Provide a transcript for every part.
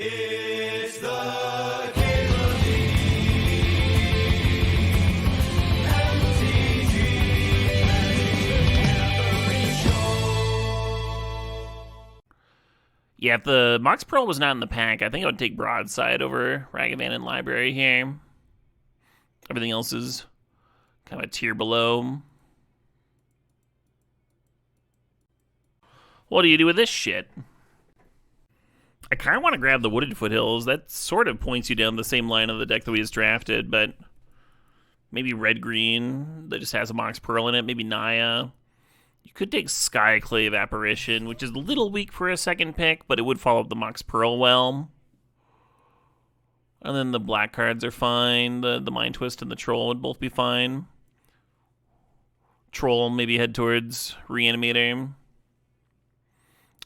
It's the K-League MTG Gathering Show. Yeah, if the Mox Pearl was not in the pack, I think I would take Broadside over Ragavan and Library here. Everything else is kind of a tier below. What do you do with this shit? I kind of want to grab the Wooded Foothills. That sort of points you down the same line of the deck that we just drafted, but maybe red-green that just has a Mox Pearl in it. Maybe Naya. You could take Skyclave Apparition, which is a little weak for a second pick, but it would follow up the Mox Pearl well. And then the black cards are fine. The Mind Twist and the Troll would both be fine. Troll maybe head towards Reanimator.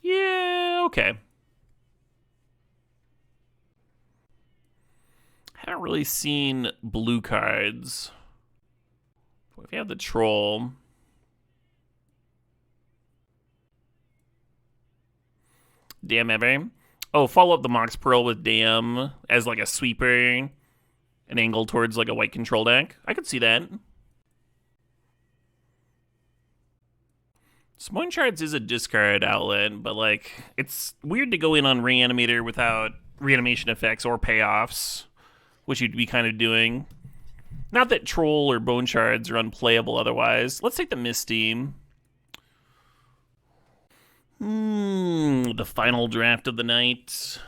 Yeah, okay. Haven't really seen blue cards. If you have the Troll. Damn ever. Oh, follow up the Mox Pearl with Damn as like a sweeper. An angle towards like a white control deck. I could see that. Smoon Shards is a discard outlet, but like it's weird to go in on Reanimator without reanimation effects or payoffs, which you'd be kind of doing. Not that Troll or Bone Shards are unplayable otherwise. Let's take the Misty. The final draft of the night.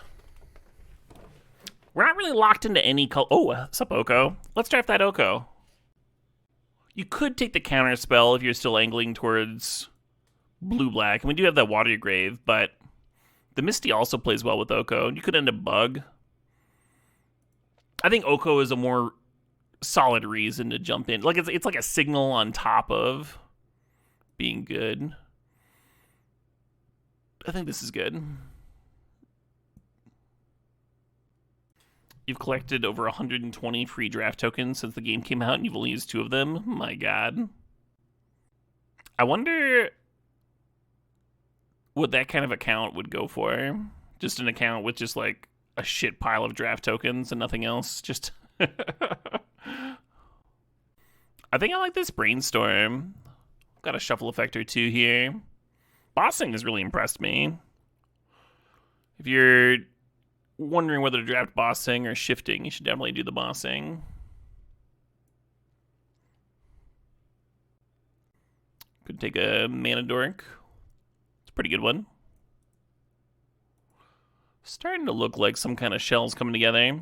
We're not really locked into any color. Oh, what's up, Oko? Let's draft that Oko. You could take the counter spell if you're still angling towards blue-black. And we do have that Watery Grave, but the Misty also plays well with Oko. You could end up Bug. I think Oko is a more solid reason to jump in. Like it's like a signal on top of being good. I think this is good. You've collected over 120 free draft tokens since the game came out, and you've only used 2 of them. My God. I wonder what that kind of account would go for. Just an account with just like a shit pile of draft tokens and nothing else. Just I think I like this Brainstorm. Got a shuffle effect or 2 here. Bossing has really impressed me. If you're wondering whether to draft Bossing or Shifting, you should definitely do the Bossing. Could take a Mana Dork. It's a pretty good one. Starting to look like some kind of shells coming together.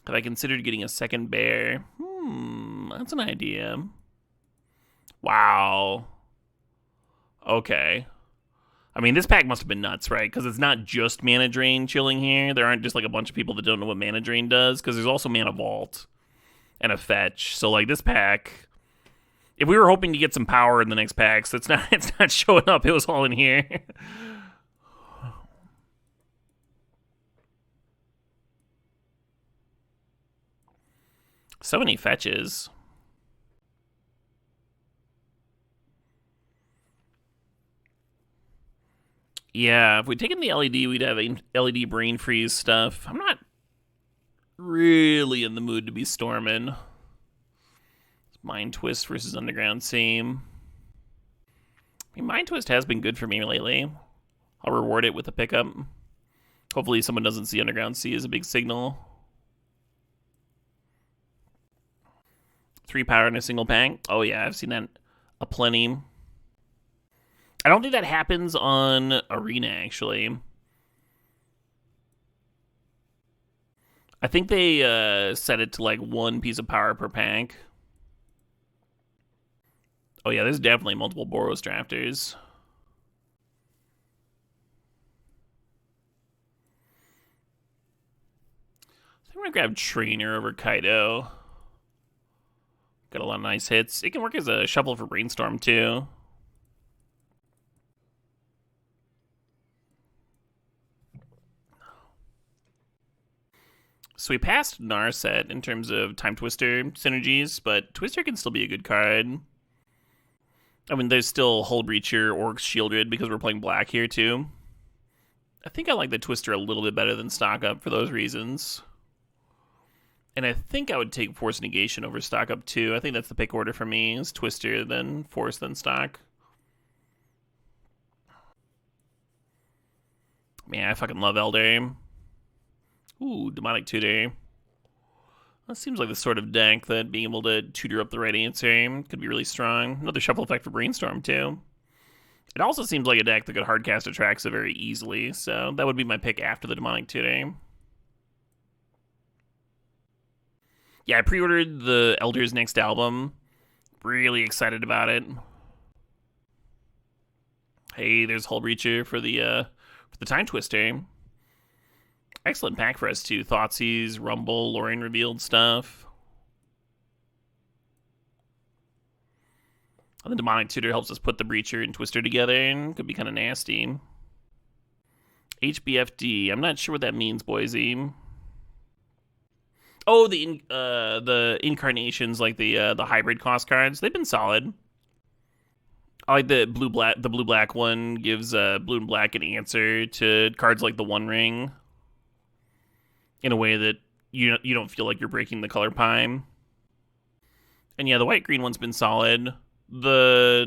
Have I considered getting a second bear? That's an idea. Wow. Okay. I mean, this pack must have been nuts, right? Because it's not just Mana Drain chilling here. There aren't just like a bunch of people that don't know what Mana Drain does, because there's also Mana Vault and a Fetch. So like this pack, if we were hoping to get some power in the next packs, it's not showing up. It was all in here. So many fetches. Yeah, if we'd taken the LED, we'd have LED Brain Freeze stuff. I'm not really in the mood to be storming. Mind Twist versus Underground Seam. I mean, Mind Twist has been good for me lately. I'll reward it with a pickup. Hopefully someone doesn't see Underground Sea as a big signal. 3 power in a single pack. Oh yeah, I've seen that aplenty. I don't think that happens on Arena, actually. I think they set it to like 1 piece of power per pack. Oh yeah, there's definitely multiple Boros drafters. I think I'm gonna grab Trainer over Kaido. Got a lot of nice hits. It can work as a shuffle for Brainstorm too. So we passed Narset in terms of Timetwister synergies, but Twister can still be a good card. I mean, there's still Hullbreacher, Orcs, Sheoldred, because we're playing black here, too. I think I like the Twister a little bit better than Stock Up for those reasons. And I think I would take Force Negation over Stock Up, too. I think that's the pick order for me, is Twister, then Force, then Stock. Man, I fucking love Elder. Ooh, Demonic Tutor. That seems like the sort of deck that being able to tutor up the right answer could be really strong. Another shuffle effect for Brainstorm, too. It also seems like a deck that could hardcast Atraxa very easily, so that would be my pick after the Demonic Tutor. Yeah, I pre-ordered the Elder's next album. Really excited about it. Hey, there's Hullbreacher for the Timetwister. Excellent pack for us, too. Thoughtseize, Rumble, Lorien Revealed stuff. And the Demonic Tutor helps us put the Breacher and Twister together, and could be kind of nasty. HBFD. I'm not sure what that means, Boise. Oh, the incarnations, like the hybrid cost cards. They've been solid. I like the blue-black one gives blue and black an answer to cards like the One Ring in a way that you don't feel like you're breaking the color pie. And yeah, the white-green one's been solid. Well,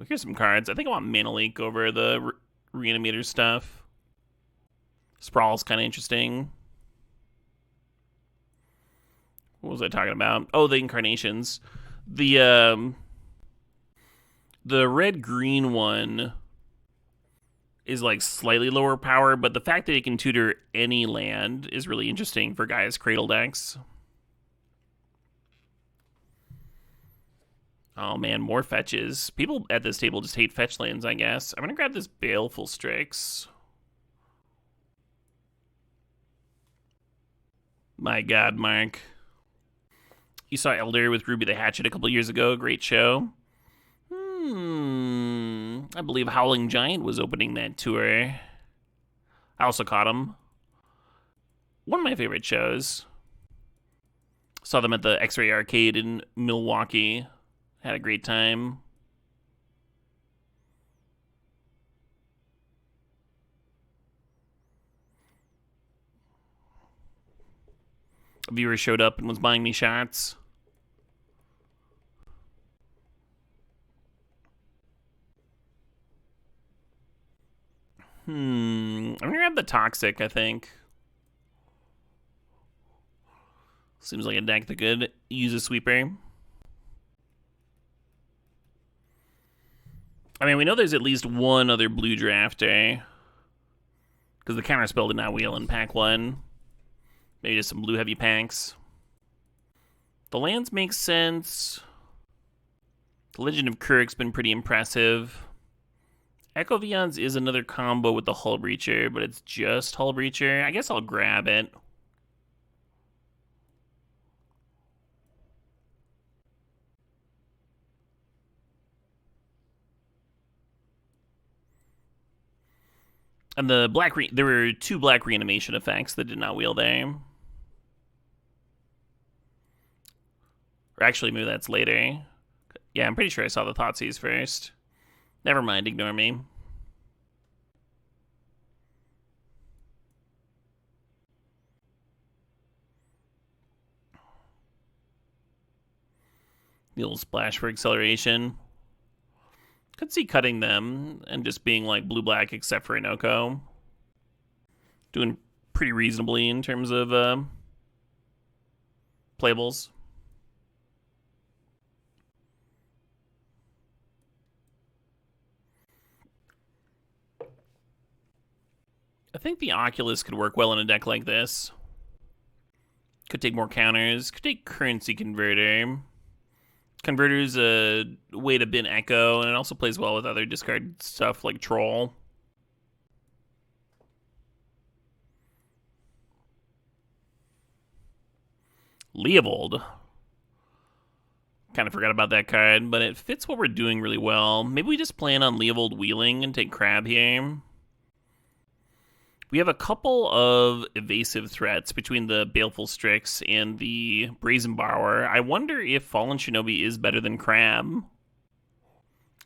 here's some cards. I think I want Mana Leak over the Reanimator stuff. Sprawl's kind of interesting. What was I talking about? Oh, the incarnations. The red-green one is like slightly lower power, but the fact that it can tutor any land is really interesting for guys' Cradle decks. Oh man, more fetches. People at this table just hate fetch lands, I guess. I'm gonna grab this Baleful Strix. My god, Mark. You saw Elder with Ruby the Hatchet a couple years ago. Great show. I believe Howling Giant was opening that tour. I also caught him. One of my favorite shows. Saw them at the X-Ray Arcade in Milwaukee. Had a great time. A viewer showed up and was buying me shots. I'm gonna grab the Toxic, I think. Seems like a deck that could use a sweeper. I mean, we know there's at least one other blue drafter. Because the counterspell did not wheel in pack 1. Maybe just some blue heavy packs. The lands make sense. The Legend of Kurik's been pretty impressive. Echo of Eons is another combo with the Hullbreacher, but it's just Hullbreacher. I guess I'll grab it. And the there were 2 black reanimation effects that did not wheel there. Or actually, maybe that's later. Yeah, I'm pretty sure I saw the Thoughtseize first. Never mind, ignore me. The little splash for acceleration. Could see cutting them and just being like blue-black except for Inoko. Doing pretty reasonably in terms of playables. I think the Oculus could work well in a deck like this. Could take more counters. Could take Currency Converter. Converter's a way to bin Echo, and it also plays well with other discard stuff like Troll. Leovold. Kind of forgot about that card, but it fits what we're doing really well. Maybe we just plan on Leovold wheeling and take Crab here. We have a couple of evasive threats between the Baleful Strix and the Brazen Borrower. I wonder if Fallen Shinobi is better than Crab.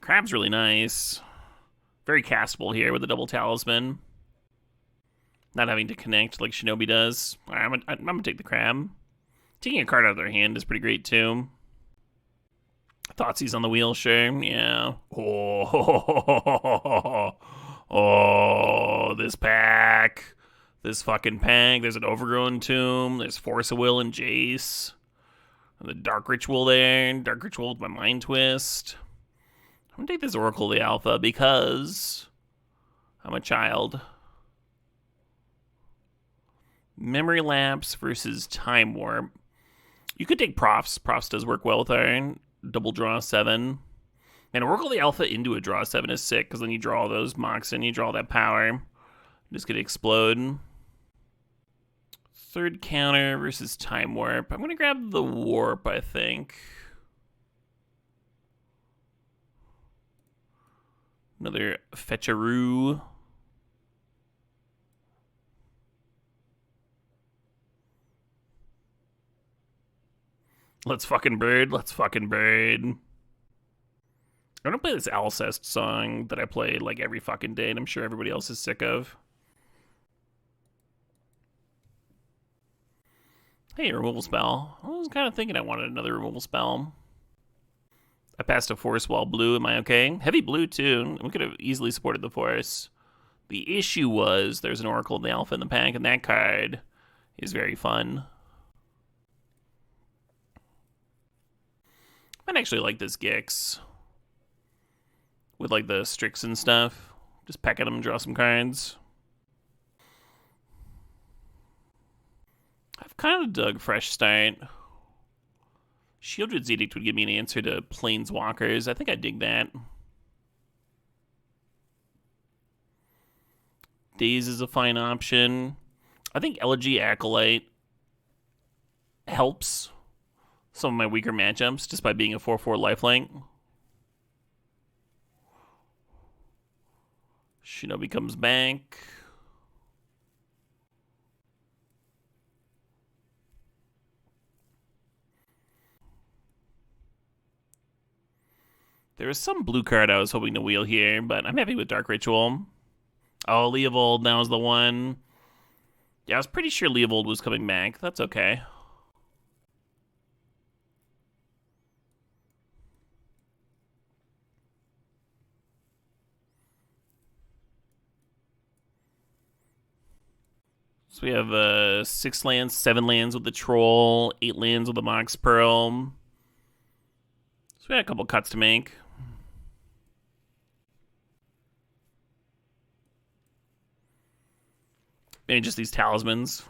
Crab's really nice. Very castable here with the double talisman. Not having to connect like Shinobi does. Alright, I'm gonna take the crab. Taking a card out of their hand is pretty great too. Thoughtseize on the wheel, sure. Yeah. Oh, this pack. This fucking pack. There's an Overgrown Tomb. There's Force of Will and Jace. And the Dark Ritual there. Dark Ritual with my Mind Twist. I'm gonna take this Oracle of the Alpha because I'm a child. Memory Lapse versus Time Warp. You could take Profs. Profs does work well with iron. Double draw 7. And Oracle of the Alpha into a draw 7 is sick, because then you draw all those Mox and you draw that power. Just gonna explode. Third counter versus Time Warp. I'm gonna grab the Warp, I think. Another Fetcheroo. Let's fucking bird. Let's fucking bird. I'm gonna play this Alcest song that I play like every fucking day, and I'm sure everybody else is sick of. Hey, removal spell. I was kind of thinking I wanted another removal spell. I passed a Force Wall blue. Am I okay? Heavy blue, too. We could have easily supported the Force. The issue was there's an Oracle of the Alpha in the pack, and that card is very fun. I might actually like this Gix. With, like, the Strix and stuff. Just peck at them and draw some cards. I've kind of dug Fresh Start. Sheoldred's Edict would give me an answer to Planeswalkers. I think I dig that. Daze is a fine option. I think Elegy Acolyte helps some of my weaker matchups just by being a 4/4 lifelink. Shinobi comes back. There was some blue card I was hoping to wheel here, but I'm happy with Dark Ritual. Oh, Leovold, that was the one. Yeah, I was pretty sure Leovold was coming back. That's okay. So we have 6 lands, 7 lands with the Troll, 8 lands with the Mox Pearl. So we got a couple cuts to make. Maybe just these talismans.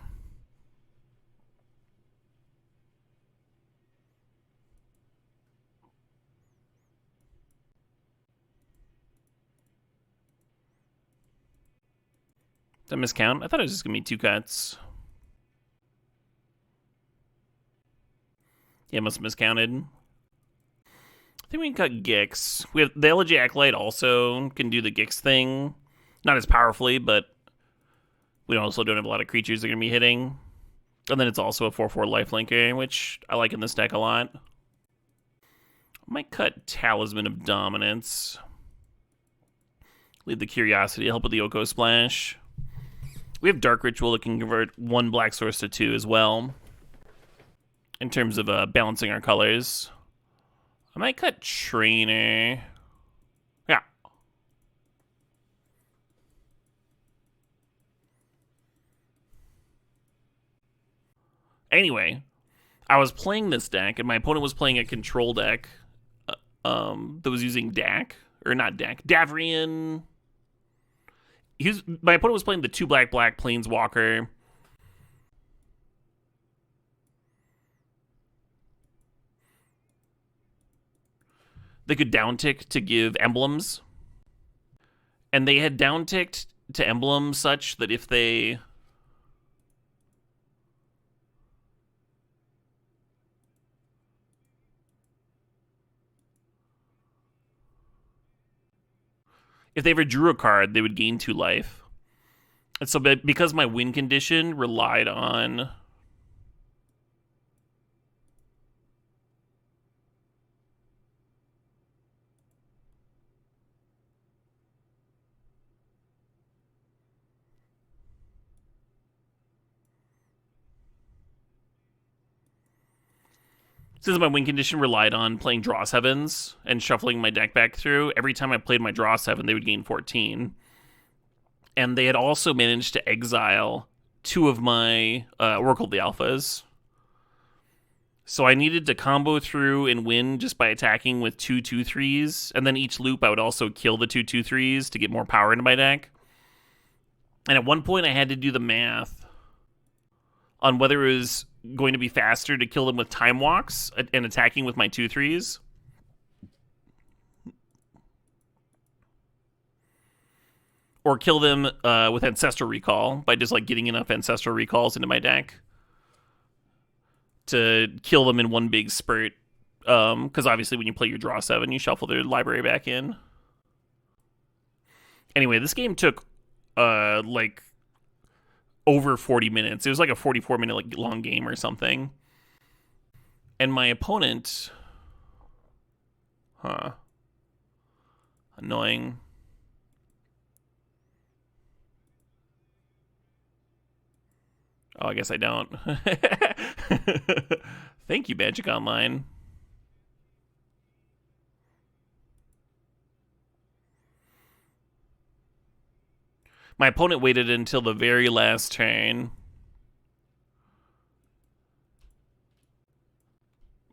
Did I miscount? I thought it was just going to be 2 cuts. Yeah, must have miscounted. I think we can cut Gix. We have the Elegy Acolyte also can do the Gix thing. Not as powerfully, but we also don't have a lot of creatures that are going to be hitting. And then it's also a 4/4 lifelinker, which I like in this deck a lot. I might cut Talisman of Dominance. Leave the Curiosity to help with the Oko Splash. We have Dark Ritual that can convert 1 black source to 2 as well. In terms of balancing our colors. I might cut Trainer. Yeah. Anyway, I was playing this deck, and my opponent was playing a control deck that was using Dak. Or not Dak. Davrian. My opponent was playing the 2 black Planeswalker. They could downtick to give emblems. And they had downticked to emblems such that if they... If they ever drew a card, they would gain 2 life. And so because my win condition relied on... Since my win condition relied on playing draw 7s and shuffling my deck back through, every time I played my draw 7, they would gain 14. And they had also managed to exile 2 of my Oracle of the Alphas. So I needed to combo through and win just by attacking with 2 2/3s, and then each loop I would also kill the 2 2/3s to get more power into my deck. And at one point I had to do the math on whether it was going to be faster to kill them with Time Walks and attacking with my 2/3s, or kill them with Ancestral Recall by just like getting enough Ancestral Recalls into my deck to kill them in one big spurt. Because obviously when you play your draw 7, you shuffle their library back in. Anyway, this game took like over 40 minutes. It was like a 44-minute like long game or something. And my opponent, annoying. Oh, I guess I don't. Thank you, Magic Online. My opponent waited until the very last turn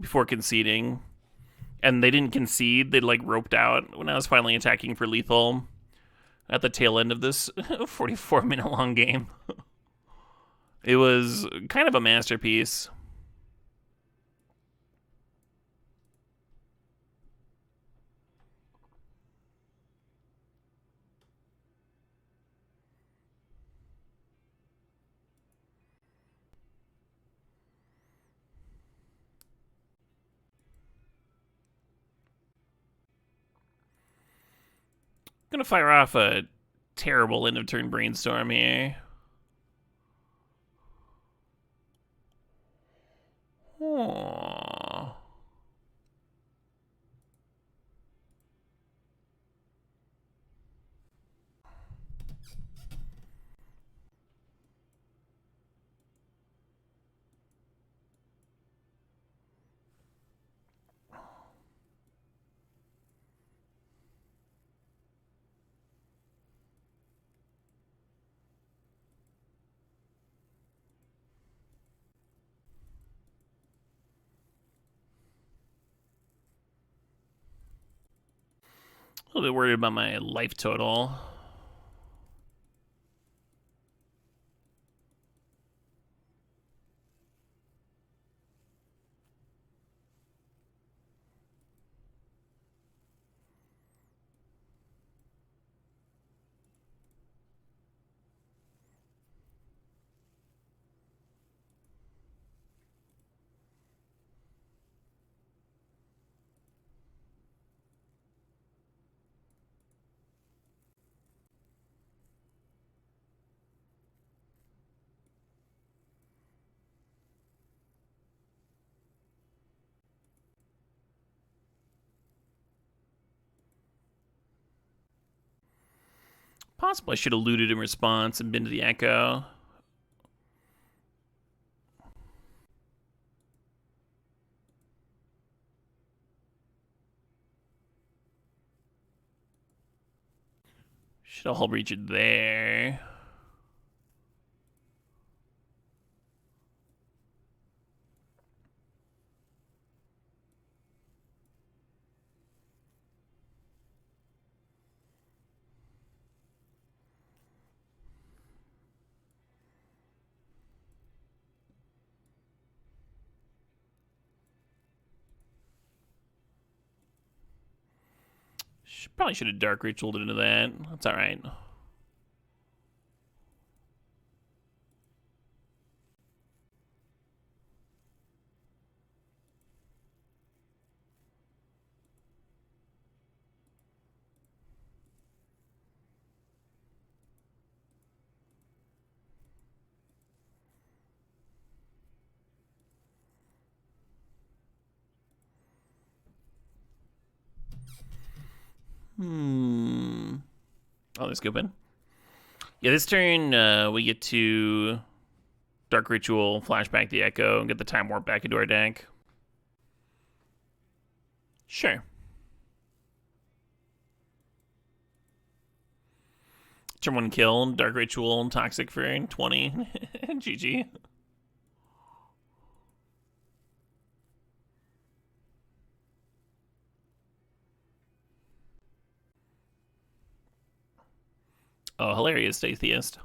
before conceding. And they didn't concede. They like roped out when I was finally attacking for lethal at the tail end of this 44-minute long game. It was kind of a masterpiece. Gonna fire off a terrible end of turn Brainstorm here. Oh. A little bit worried about my life total. Possible I should have looted in response and been to the Echo. Should have Hullbreacher there. Probably should have Dark Ritualed into that. That's alright. Oh, there's Goopin. Yeah, this turn we get to Dark Ritual, flashback the Echo, and get the Time Warp back into our deck. Sure. Turn 1 kill, Dark Ritual, Toxic for 20. GG. Oh, hilarious, Atheist.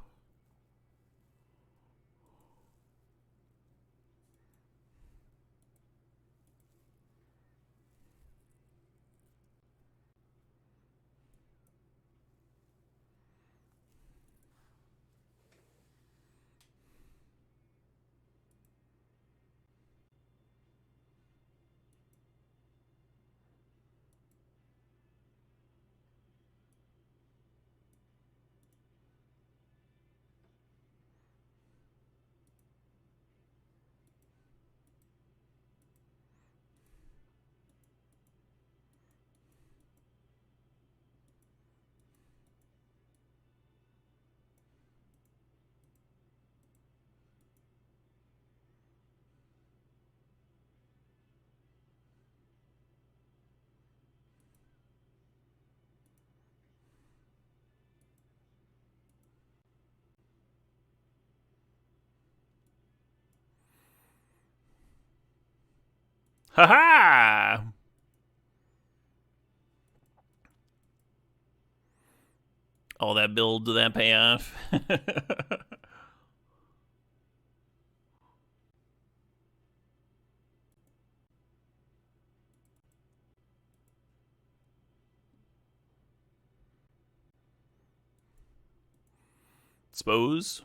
Haha! All that build to that payoff. Suppose.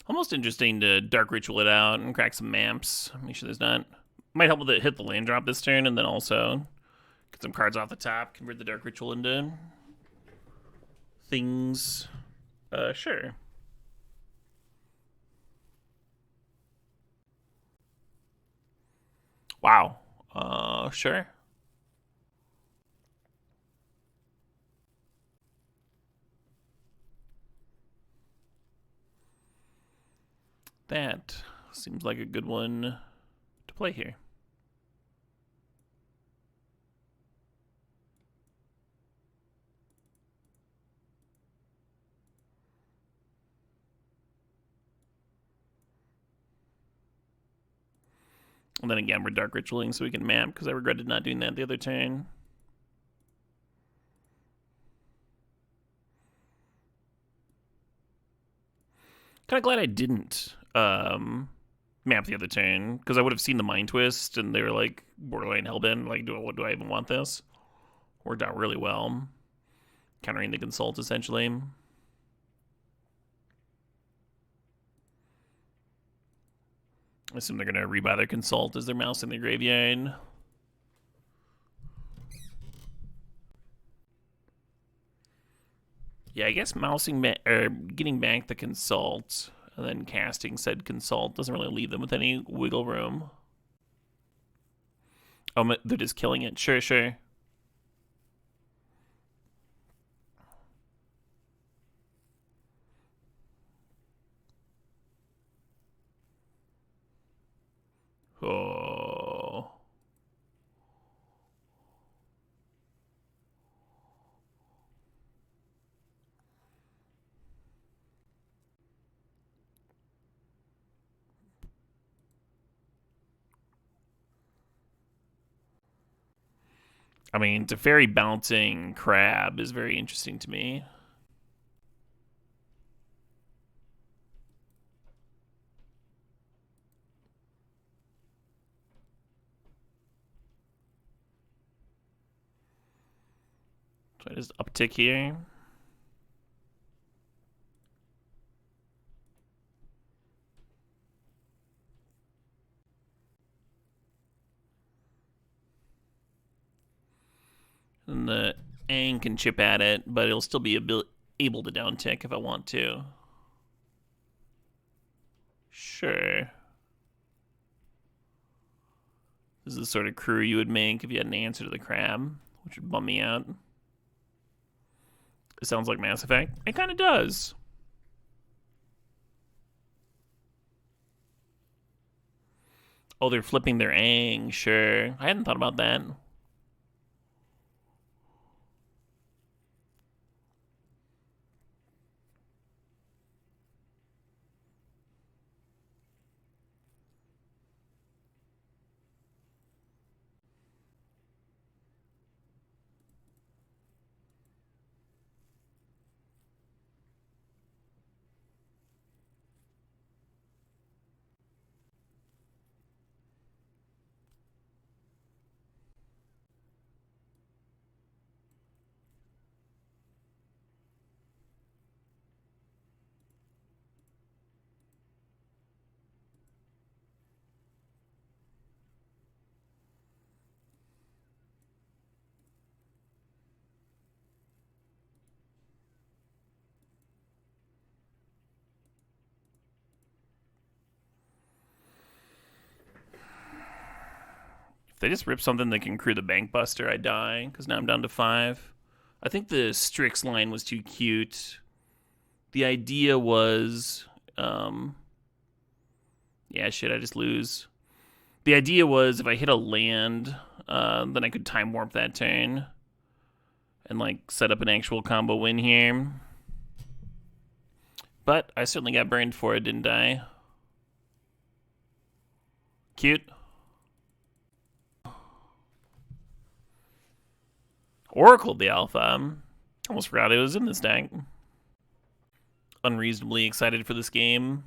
Almost interesting to Dark Ritual it out and crack some Mamps. Make sure there's not... Might help with it hit the land drop this turn, and then also get some cards off the top, convert the Dark Ritual into things. Sure. Wow. Sure. That seems like a good one to play here. And then again, we're Dark Ritualing so we can map, because I regretted not doing that the other turn. Kind of glad I didn't map the other turn, because I would have seen the Mind Twist, and they were like borderline hellbent. Like, do I even want this? Worked out really well, countering the Consult essentially. I assume they're gonna rebuy their Consult as their mouse in the graveyard. Yeah, I guess getting back the Consult and then casting said Consult doesn't really leave them with any wiggle room. Oh, they're just killing it. Sure, sure. Oh. I mean, Teferi bouncing Crab is very interesting to me. So I just uptick here. And the Aang can chip at it, but it'll still be able to downtick if I want to. Sure. This is the sort of crew you would make if you had an answer to the crab, which would bum me out. It sounds like Mass Effect. It kind of does. Oh, they're flipping their Aang. Sure. I hadn't thought about that. If they just rip something that can crew the Bank Buster, I die, because now I'm down to 5. I think the Strix line was too cute. The idea was... yeah, shit, I just lose. The idea was if I hit a land, then I could Time Warp that turn. And, like, set up an actual combo win here. But I certainly got burned for it, didn't I? Cute. Oracled the alpha. Almost forgot it was in this deck. Unreasonably excited for this game.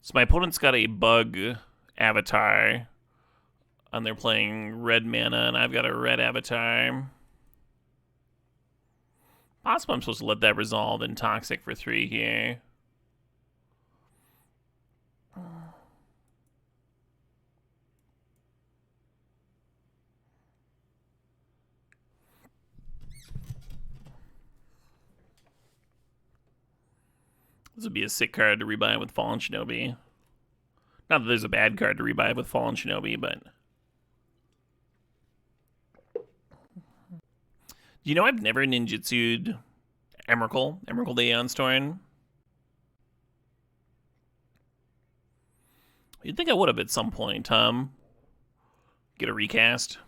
So my opponent's got a bug avatar. And they're playing red mana, and I've got a red avatar. Possible I'm supposed to let that resolve in Toxic for 3 here. This would be a sick card to rebuy with Fallen Shinobi. Not that there's a bad card to rebuy with Fallen Shinobi, but... You know, I've never ninjutsu'd Emrakul the Aeon Storm. You'd think I would have at some point, get a recast.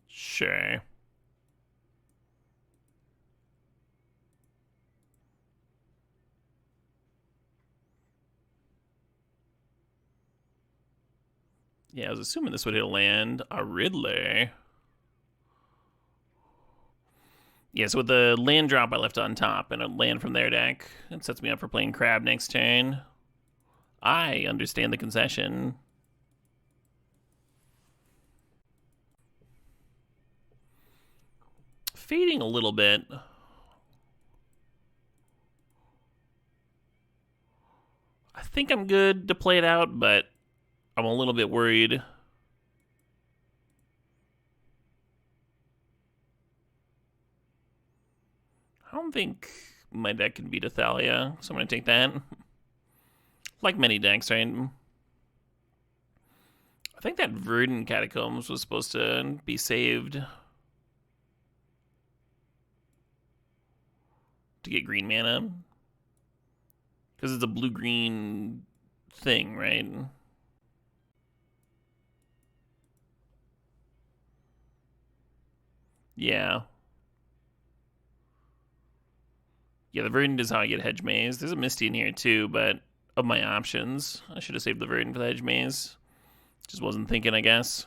Sure. Yeah, I was assuming this would hit a land. A Riddler. Yeah, so with the land drop I left on top and a land from their deck, it sets me up for playing Crab next turn. I understand the concession. Fading a little bit. I think I'm good to play it out, but I'm a little bit worried. I don't think my deck can beat Athalia, so I'm going to take that. Like many decks, right? I think that Verdant Catacombs was supposed to be saved to get green mana. Because it's a blue-green thing, right? Yeah. Yeah, the Verdant is how I get Hedge Maze. There's a Misty in here too, but of my options, I should have saved the Verdant for the Hedge Maze. Just wasn't thinking, I guess.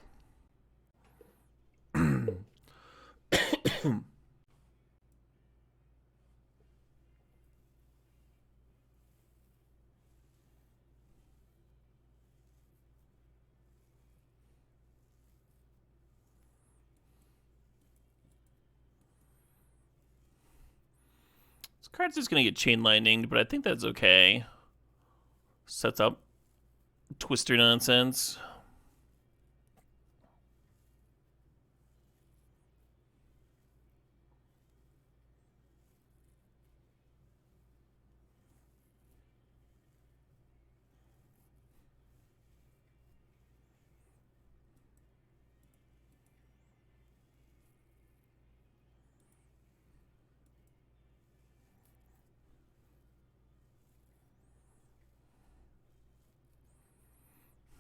This card's just going to get Chain Lightninged, but I think that's okay. Sets up Twister nonsense.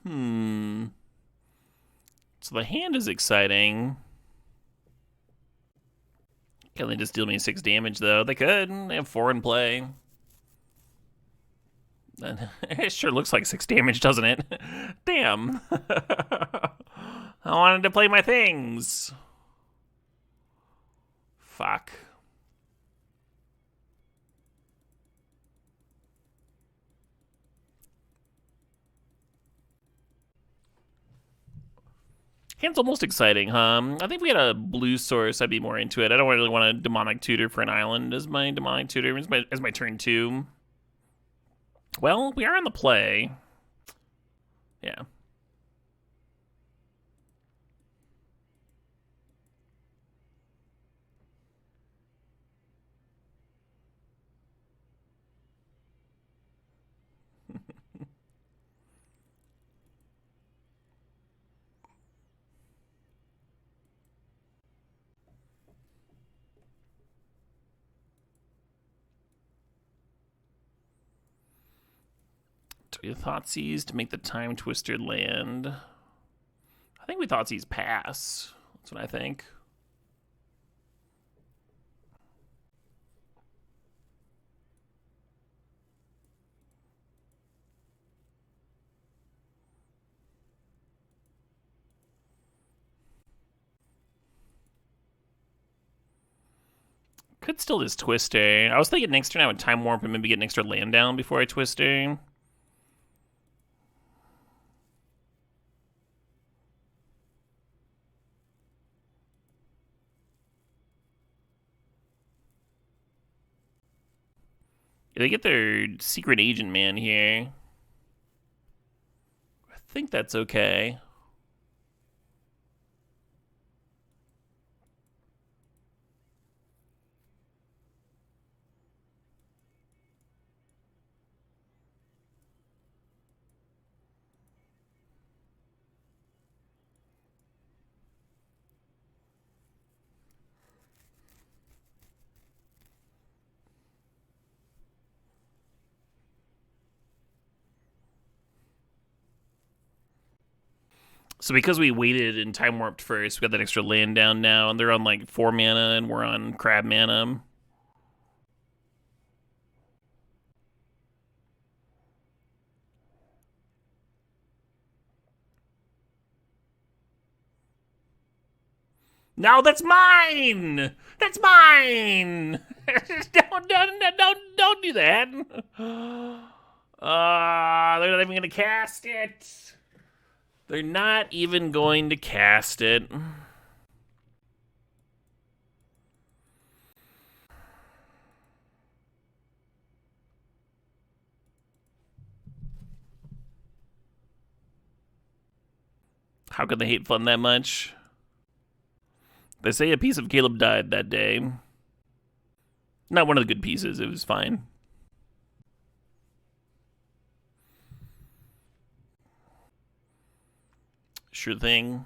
So the hand is exciting. Can they just deal me 6 damage, though? They could. They have 4 in play. It sure looks like 6 damage, doesn't it? Damn. I wanted to play my things. Fuck. Hand's almost exciting, huh? I think if we had a blue source, I'd be more into it. I don't really want a Demonic Tutor for an island as my Demonic Tutor, as my turn 2. Well, we are on the play. Yeah. Do we Thoughtseize to make the Timetwister land? I think we Thoughtseize pass. That's what I think. Could still just Twister. I was thinking next turn I would Time Warp and maybe get an extra land down before I Twister. They get their Secret Agent Man here. I think that's okay. So because we waited and Time Warped first, we got that extra land down now, and they're on like 4 mana, and we're on crab mana. No, that's mine! That's mine! don't do that. They're not even gonna cast it. They're not even going to cast it. How could they hate fun that much? They say a piece of Caleb died that day. Not one of the good pieces, it was fine. Sure thing.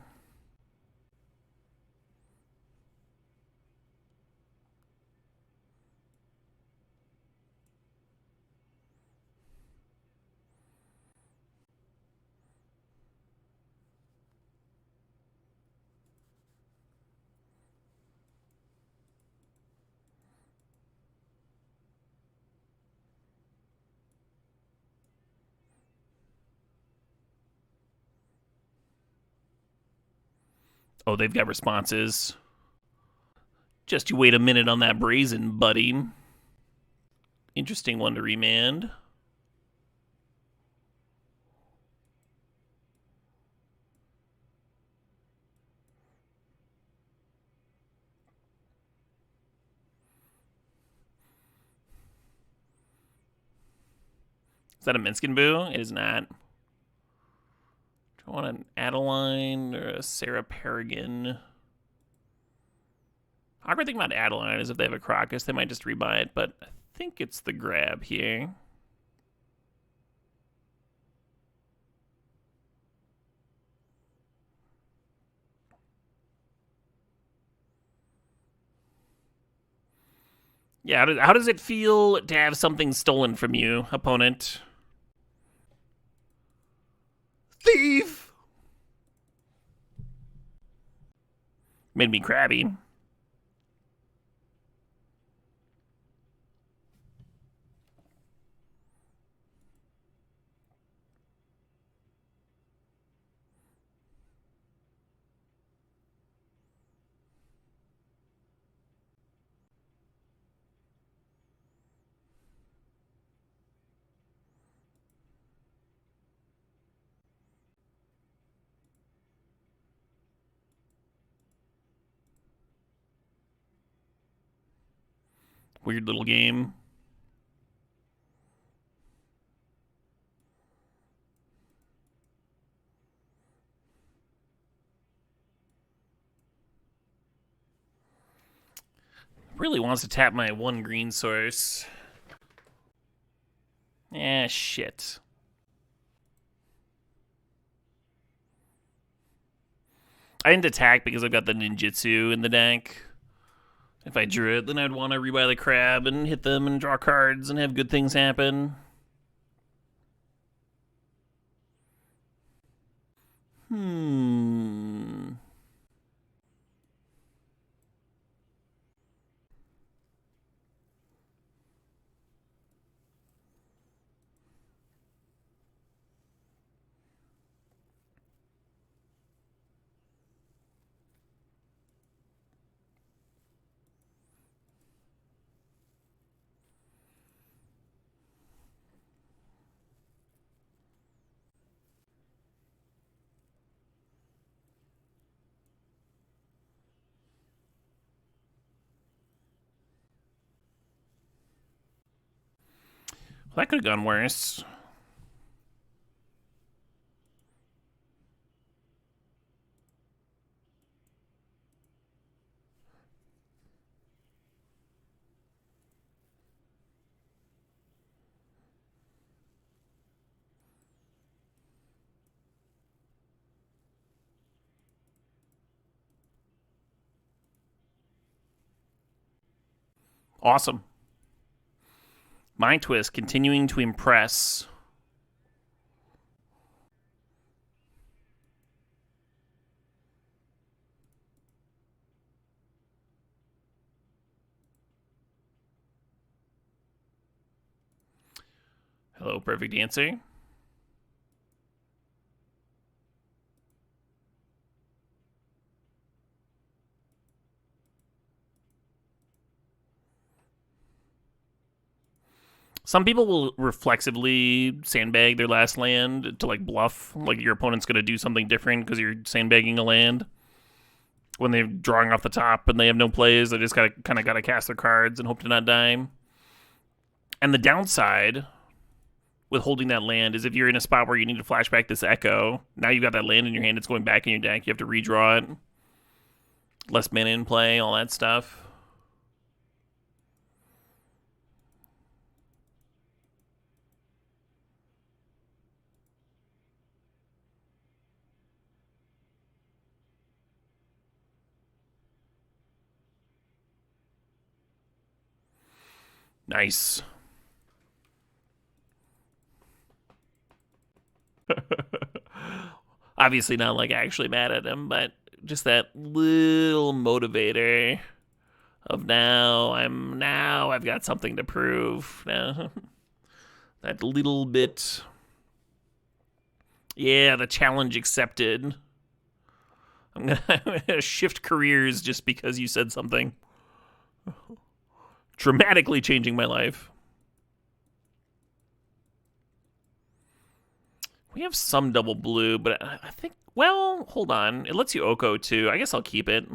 Oh, they've got responses. Just you wait a minute on that Brazen, buddy. Interesting one to remand. Is that a Minskin Boo? It is not. Do I want an Adeline or a Sarah Paragon? Awkward thing about Adeline is if they have a Crocus, they might just rebuy it, but I think it's the grab here. Yeah, how does it feel to have something stolen from you, opponent? Thief! Made me crabby. Weird little game. Really wants to tap my 1 green source. Eh, shit. I didn't attack because I've got the ninjutsu in the deck. If I drew it, then I'd want to rebuy the crab and hit them and draw cards and have good things happen. Well, that could have gone worse. Awesome. Mindtwist continuing to impress. Hello, perfect answer. Some people will reflexively sandbag their last land to like bluff, like your opponent's going to do something different because you're sandbagging a land. When they're drawing off the top and they have no plays, they just kind of got to cast their cards and hope to not die. And the downside with holding that land is if you're in a spot where you need to flashback this Echo, now you've got that land in your hand, it's going back in your deck, you have to redraw it. Less mana in play, all that stuff. Nice. Obviously not like actually mad at him, but just that little motivator of now I've got something to prove. Now that little bit. Yeah, the challenge accepted. I'm gonna shift careers just because you said something. Dramatically changing my life. We have some double blue, but I think, well, hold on. It lets you Oko too. I guess I'll keep it.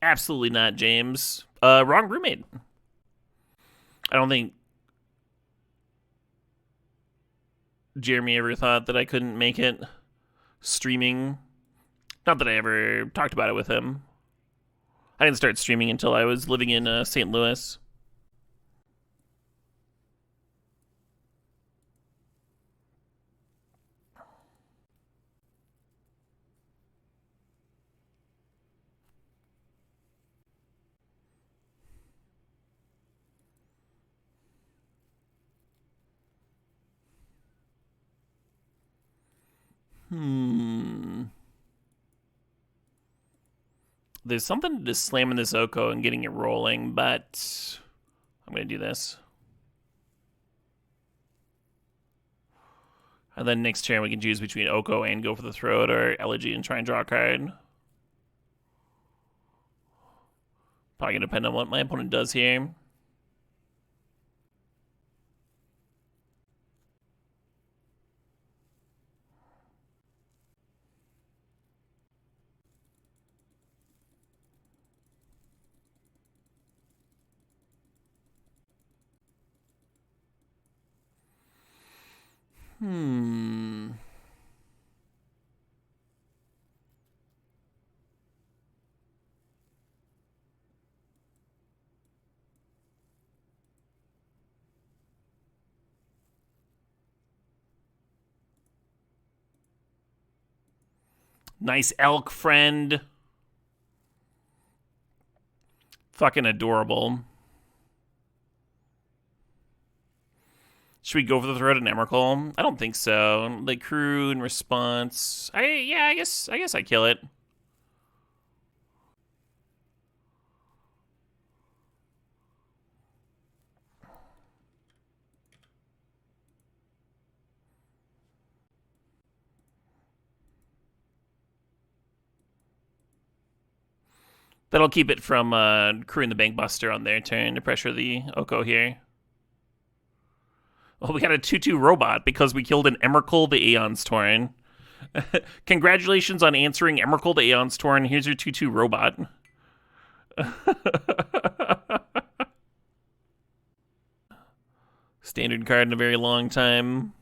Absolutely not, James. Wrong roommate. I don't think Jeremy ever thought that I couldn't make it streaming. Not that I ever talked about it with him. I didn't start streaming until I was living in St. Louis. There's something to just slamming this Oko and getting it rolling, but I'm going to do this. And then next turn we can choose between Oko and go for the throat, or Elegy and try and draw a card. Probably going to depend on what my opponent does here. Nice elk friend. Fucking adorable. Should we go for the throat at Emrakul? I don't think so. Like crew in response. I guess I kill it. That'll keep it from crewing the Bankbuster on their turn to pressure the Oko here. Oh, we got a 2/2 robot because we killed an Emrakul the Aeon's Torn. Congratulations on answering Emrakul the Aeon's Torn. Here's your 2/2 robot. Standard card in a very long time.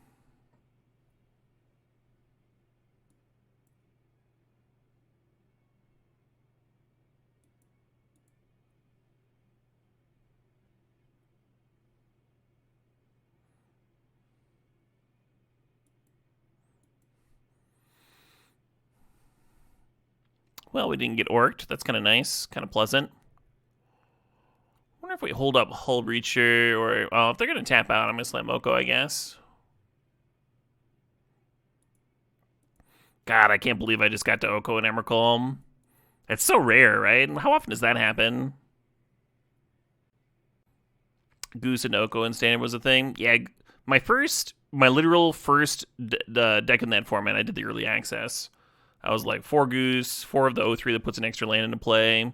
Well, we didn't get orked. That's kind of nice. Kind of pleasant. I wonder if we hold up Hullbreacher or... Oh, if they're going to tap out, I'm going to slam Oko, I guess. God, I can't believe I just got to Oko and Emrakul. It's so rare, right? How often does that happen? Goose and Oko and Standard was a thing. Yeah, my literal first deck in that format, I did the early access. I was like 4 Goose, 4 of the O3 that puts an extra land into play, and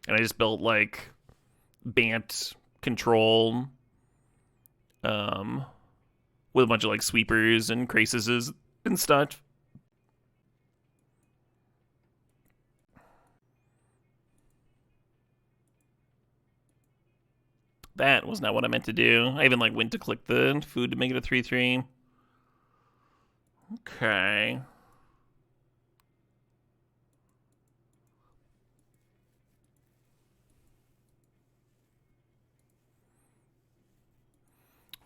I just built like Bant control, with a bunch of like sweepers and Krasis and stuff. That was not what I meant to do. I even like went to click the food to make it a 3/3. Okay.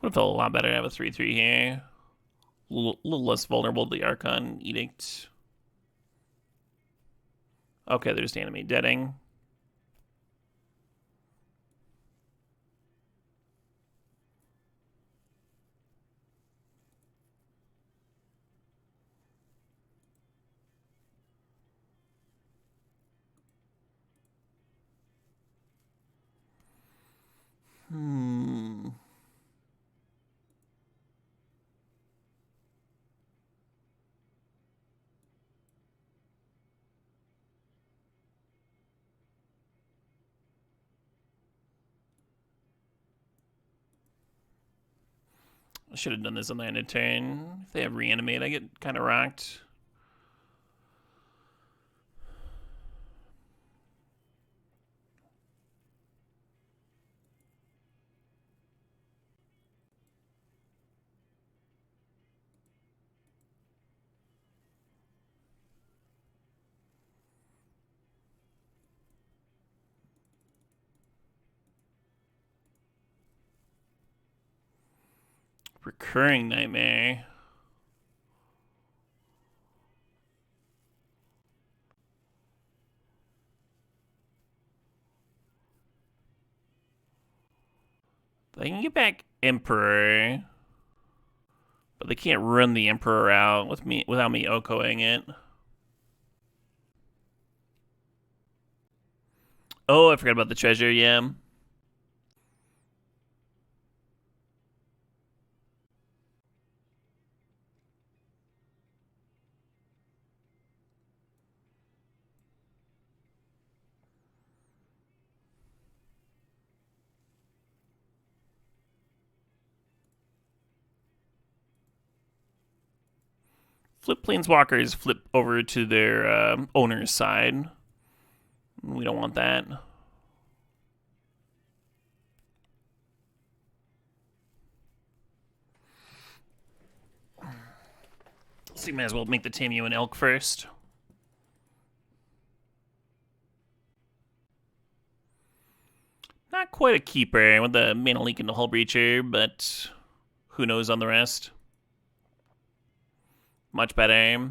Would have felt a lot better to have a 3/3 here. A little less vulnerable to the Archon Edict. Okay, there's the enemy deading. I should have done this on the end of turn. If they have reanimate, I get kind of rocked. Recurring Nightmare. I can get back Emperor. But they can't run the Emperor out without me Okoing it. Oh, I forgot about the treasure, yeah. Flip Planeswalkers flip over to their owner's side. We don't want that. So you might as well make the Tamu an Elk first. Not quite a keeper with the Mana Leak into Hullbreacher, but who knows on the rest. Much better.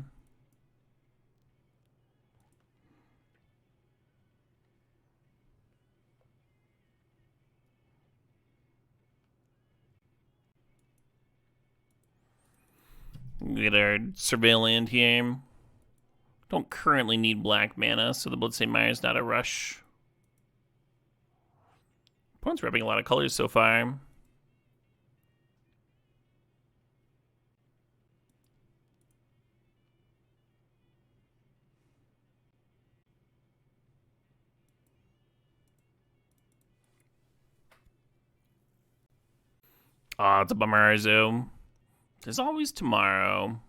We get our Surveillant here. Don't currently need black mana, so the Bloodstained Mire is not a rush. Opponent's repping a lot of colors so far. Ah, it's a bummer, Arzo. There's always tomorrow.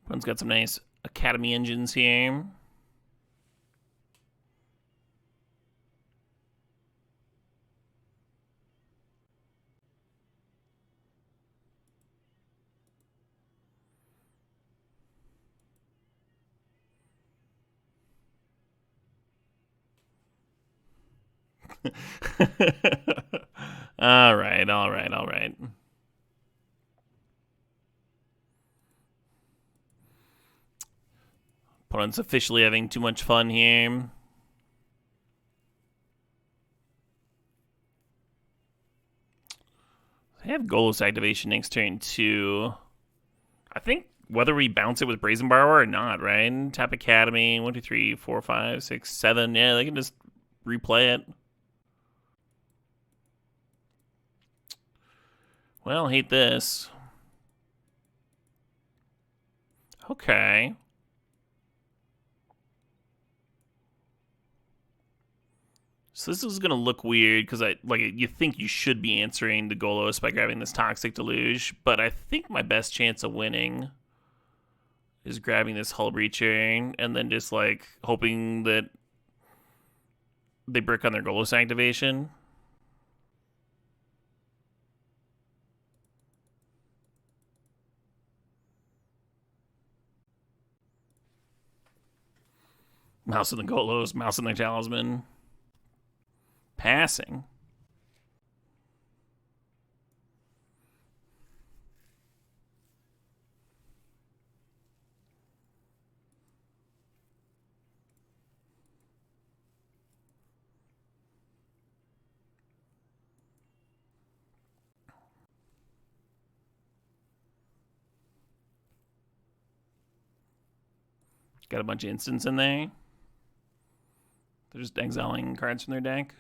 One's got some nice Academy engines here. All right. Opponent's officially having too much fun here. They have Golos activation next turn too. I think whether we bounce it with Brazen Borrower or not, right? Tap Academy, 1, 2, 3, 4, 5, 6, 7. Yeah, they can just replay it. Well, hate this. Okay. So this is gonna look weird because you think you should be answering the Golos by grabbing this Toxic Deluge, but I think my best chance of winning is grabbing this Hullbreacher and then just hoping that they brick on their Golos activation. Mouse in the Golos, mouse in their Talisman. Passing. Got a bunch of instants in there. They're just exiling cards from their deck.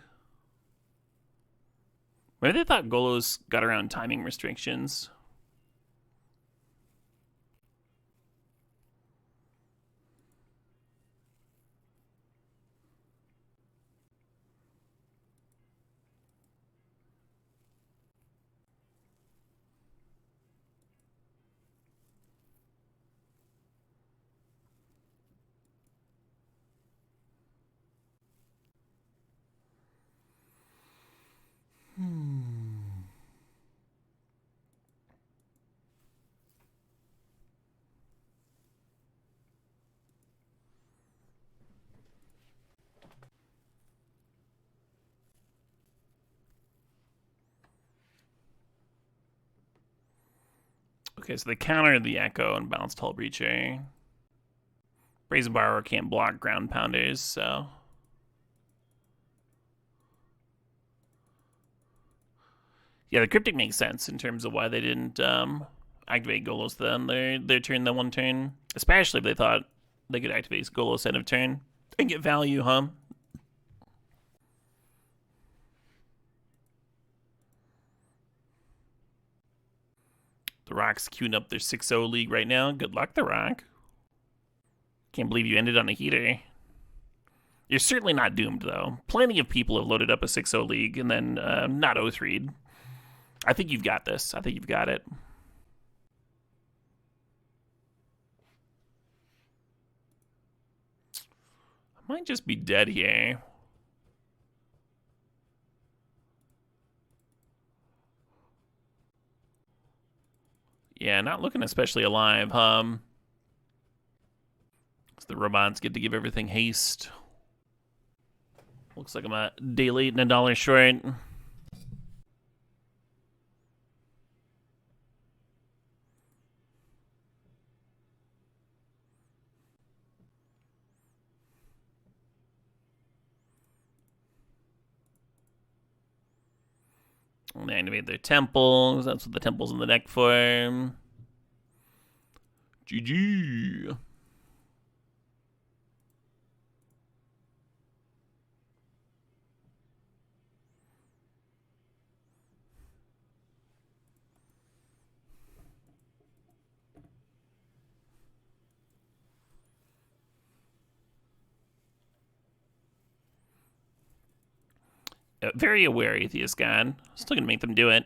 Maybe they thought Golos got around timing restrictions. Okay, so they counter the Echo and bounced Hullbreacher. Brazen Borrower can't block ground pounders, so... Yeah, the Cryptic makes sense in terms of why they didn't activate Golos then their turn, that one turn. Especially if they thought they could activate Golos end of turn and get value, huh? The Rock's queuing up their 6-0 league right now. Good luck, The Rock. Can't believe you ended on a heater. You're certainly not doomed, though. Plenty of people have loaded up a 6-0 league and then not 0-3'd. I think you've got this. I think you've got it. I might just be dead here. Yeah, not looking especially alive, the robots get to give everything haste. Looks like I'm a day late and $1 short. They activate their temples. That's what the temple's in the deck for. GG. Very aware, Atheist God. Still gonna make them do it.